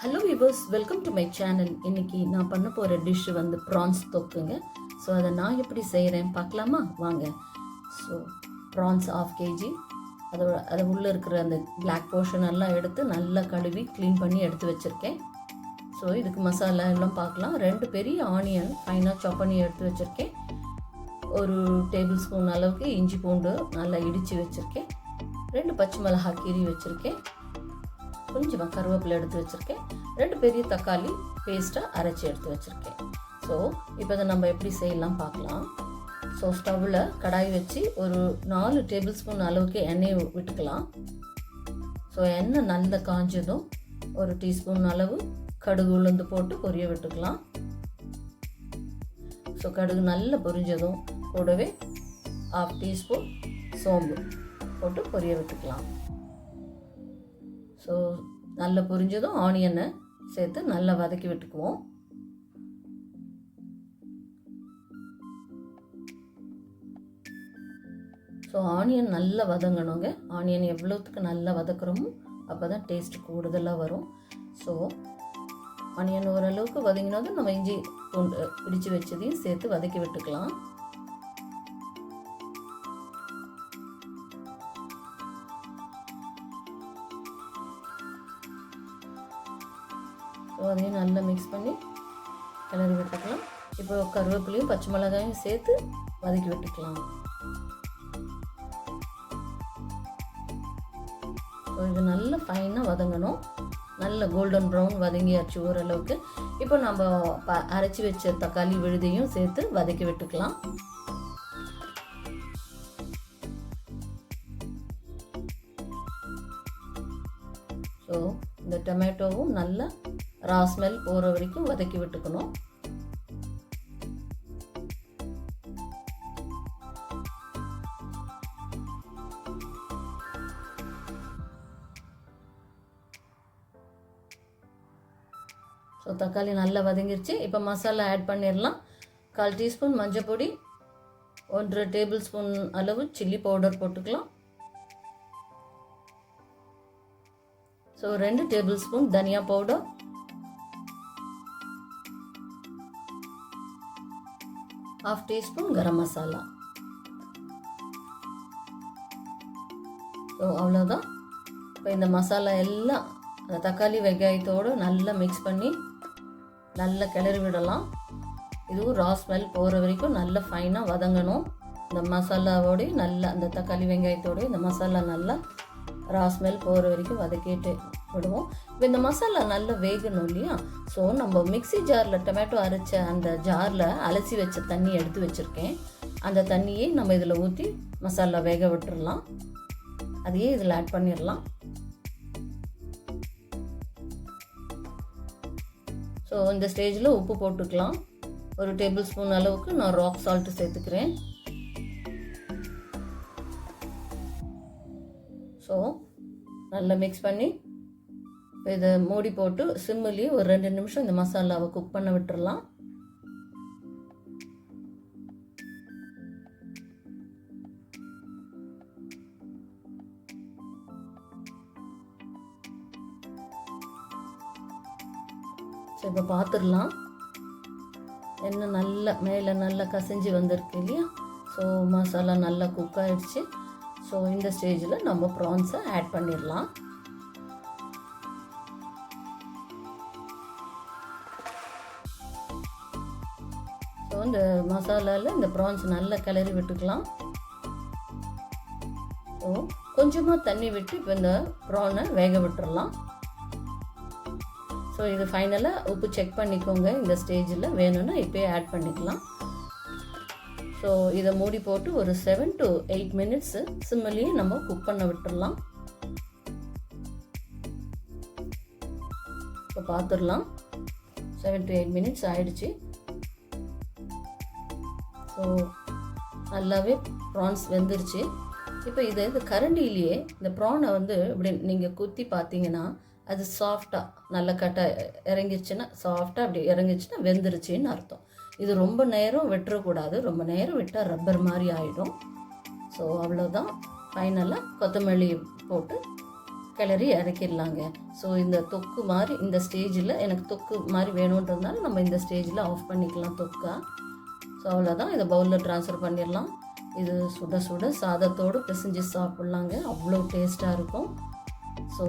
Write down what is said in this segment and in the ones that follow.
Hello viewers, welcome to my channel. இன்னைக்கு நான் பண்ண போகிற டிஷ் வந்து ப்ரான்ஸ் தொக்குங்க. ஸோ அதை நான் எப்படி செய்கிறேன் பார்க்கலாமா? வாங்க. ஸோ ப்ரான்ஸ் 1/2 kg, அது உள்ளே இருக்கிற அந்த பிளாக் போர்ஷன் எல்லாம் எடுத்து நல்லா கழுவி க்ளீன் பண்ணி எடுத்து வச்சுருக்கேன். ஸோ இதுக்கு மசாலா எல்லாம் பார்க்கலாம். 2 பெரிய ஆனியன் ஃபைனாக சாப் பண்ணி எடுத்து வச்சுருக்கேன். ஒரு டேபிள் ஸ்பூன் அளவுக்கு இஞ்சி பூண்டு நல்லா இடித்து வச்சுருக்கேன். 2 பச்சை மிளகாய் கீரி வச்சுருக்கேன். கொஞ்சமாக கருவேப்பிலை எடுத்து வச்சுருக்கேன். 2 பெரிய தக்காளி பேஸ்ட்டாக அரைச்சி எடுத்து வச்சுருக்கேன். ஸோ இப்போ அதை நம்ம எப்படி செய்யலாம் பார்க்கலாம். ஸோ ஸ்டவ்வில் கடாய் வச்சு ஒரு 4 டேபிள் ஸ்பூன் அளவுக்கு எண்ணெயை விட்டுக்கலாம். ஸோ எண்ணெய் நல்லா காஞ்சதும் 1 டீஸ்பூன் அளவு கடுகு உளுந்து போட்டு பொரிய விட்டுக்கலாம். ஸோ கடுகு நல்லா பொரிஞ்சதும் கூடவே 1/2 டீஸ்பூன் சோம்பு போட்டு பொரிய விட்டுக்கலாம். ஸோ நல்லா பொரிஞ்சதும் ஆனியனை சேர்த்து நல்லா வதக்கி விட்டுக்குவோம். ஸோ ஆனியன் நல்லா வதங்கணுங்க. ஆனியன் எவ்வளோத்துக்கு நல்லா வதக்குறோமோ அப்போ தான் டேஸ்ட் கூடுதலாக வரும். ஸோ ஆனியன் ஓரளவுக்கு வதங்கினதும் நம்ம இஞ்சி பூண்டு பிடிச்சி வச்சதையும் சேர்த்து வதக்கி விட்டுக்கலாம். ஸோ அதையும் நல்லா மிக்ஸ் பண்ணி கிளறி விட்டுக்கலாம். இப்போ கருவேப்பிலையும் பச்சை மிளகாயும் சேர்த்து வதக்கி விட்டுக்கலாம். ஸோ இது நல்லா ஃபைனாக வதங்கணும். நல்ல கோல்டன் ப்ரௌன் வதங்கியாச்சு ஓரளவுக்கு. இப்போ நம்ம அரைச்சி வச்ச தக்காளி விழுதையும் சேர்த்து வதக்கி விட்டுக்கலாம். ஸோ இந்த டொமேட்டோவும் நல்லா ரா ஸ்மெல் போகிற வரைக்கும் வதக்கி விட்டுக்கணும். ஸோ தக்காளி நல்லா வதங்கிருச்சு. இப்போ மசாலா ஆட் பண்ணிடலாம். 1/4 டீஸ்பூன் மஞ்சள் பொடி, 1 டேபிள் ஸ்பூன் அளவு சில்லி பவுடர் போட்டுக்கலாம். ஸோ 2 டேபிள் ஸ்பூன் தனியா powder, 1/2 teaspoon garam masala. So அவ்வளோதான். இப்போ இந்த மசாலா எல்லாம் அந்த தக்காளி வெங்காயத்தோடு நல்லா மிக்ஸ் பண்ணி நல்லா கிளறி விடலாம். இதுவும் ரா ஸ்மெல் போகிற வரைக்கும் நல்லா ஃபைனாக வதங்கணும். இந்த மசாலாவோடய நல்லா அந்த தக்காளி வெங்காயத்தோடய இந்த மசாலா நல்லா ரா ஸ்மெல் போகிற வரைக்கும் வதக்கிட்டு விடுவோம். இப்போ இந்த மசாலா நல்லா வேகணும் இல்லையா? ஸோ நம்ம மிக்ஸி ஜாரில் டொமேட்டோ அரைச்ச அந்த ஜாரில் அலசி வச்ச தண்ணி எடுத்து வச்சுருக்கேன். அந்த தண்ணியை நம்ம இதில் ஊற்றி மசாலா வேக விட்டுடலாம். அதையே இதில் ஆட் பண்ணிடலாம். ஸோ இந்த ஸ்டேஜில் உப்பு போட்டுக்கலாம். 1 டேபிள் ஸ்பூன் அளவுக்கு நான் ராக் சால்ட்டு சேர்த்துக்கிறேன். ஸோ நல்லா மிக்ஸ் பண்ணி இதை மூடி போட்டு சிம்மிலேயே ஒரு 2 நிமிஷம் இந்த மசாலாவை குக் பண்ண விட்டுறலாம். ஸோ இப்போ பார்த்துடலாம். எண்ணெய் நல்லா மேலே நல்லா கசிஞ்சு வந்திருக்கு இல்லையா? ஸோ மசாலா நல்லா குக் ஆகிடுச்சு. ஸோ இந்த ஸ்டேஜில் நம்ம ப்ரான்ஸை ஆட் பண்ணிடலாம். ஸோ இந்த மசாலாவில் இந்த ப்ரான்ஸ் நல்லா கிளறி விட்டுக்கலாம். ஸோ கொஞ்சமாக தண்ணி விட்டு இப்போ இந்த ப்ரானை வேக விட்டுறலாம். ஸோ இது ஃபைனலாக உப்பு செக் பண்ணிக்கோங்க. இந்த ஸ்டேஜில் வேணும்னா இப்போயே ஆட் பண்ணிக்கலாம். ஸோ இதை மூடி போட்டு ஒரு 7 to 8 மினிட்ஸு சிம்மிலேயே நம்ம குக் பண்ண விட்டுடலாம். இப்போ பார்த்துடலாம். 7 to 8 மினிட்ஸ் ஆயிடுச்சு. ஸோ நல்லாவே ப்ரான்ஸ் வெந்துருச்சு. இப்போ இது கரண்டிலேயே இந்த ப்ரானை வந்து இப்படி நீங்கள் குத்தி பார்த்தீங்கன்னா அது சாஃப்டாக நல்லா இறங்கிருச்சுன்னா சாஃப்டாக அப்படி இறங்கிச்சுன்னா வெந்துருச்சுன்னு அர்த்தம். இது ரொம்ப நேரம் விட்டுறக்கூடாது. ரொம்ப நேரம் விட்டால் ரப்பர் மாதிரி ஆகிடும். ஸோ அவ்வளோதான். ஃபைனலாக கொத்தமல்லி போட்டு கிளறி இறக்கிடலாங்க. ஸோ இந்த தொக்கு மாதிரி இந்த ஸ்டேஜில் எனக்கு தொக்கு மாதிரி வேணுன்றதுனால நம்ம இந்த ஸ்டேஜில் ஆஃப் பண்ணிக்கலாம் தொக்கா. ஸோ அவ்வளோதான், இதை பவுலில் ட்ரான்ஸ்ஃபர் பண்ணிடலாம். இது சுட சுட சாதத்தோடு பிசைஞ்சு சாப்பிட்லாங்க, அவ்வளோ டேஸ்ட்டாக இருக்கும். ஸோ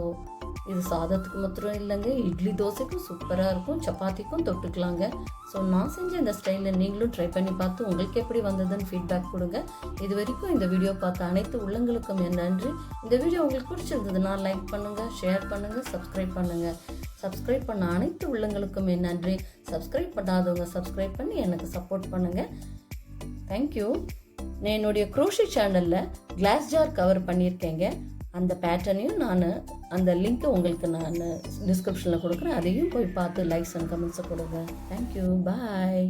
இது சாதத்துக்கு மாத்திரம் இல்லைங்க, இட்லி தோசைக்கும் சூப்பராக இருக்கும், சப்பாத்திக்கும் தொட்டுக்கலாங்க. ஸோ நான் செஞ்ச இந்த ஸ்டைலில் நீங்களும் ட்ரை பண்ணி பார்த்து உங்களுக்கு எப்படி வந்ததுன்னு ஃபீட்பேக் கொடுங்க. இது வரைக்கும் இந்த வீடியோ பார்த்த அனைத்து உள்ளங்களுக்கும் என் நன்றி. இந்த வீடியோ உங்களுக்கு பிடிச்சிருந்ததுன்னா லைக் பண்ணுங்கள், ஷேர் பண்ணுங்கள், சப்ஸ்கிரைப் பண்ணுங்கள். சப்ஸ்கிரைப் பண்ண அனைத்து உள்ளங்களுக்கும் என் நன்றி. சப்ஸ்கிரைப் பண்ணாதவங்க சப்ஸ்கிரைப் பண்ணி எனக்கு சப்போர்ட் பண்ணுங்கள். தேங்க்யூ. நான் என்னுடைய க்ரோஷி சேனலில் கிளாஸ் ஜார் கவர் பண்ணியிருக்கேங்க. அந்த பேட்டர்னையும் நான் அந்த லிங்க்கை உங்களுக்கு நான் டிஸ்கிரிப்ஷனில் கொடுக்குறேன். அதையும் போய் பார்த்து லைக்ஸ் அண்ட் கமெண்ட்ஸை கொடுங்க. தேங்க்யூ, பாய்.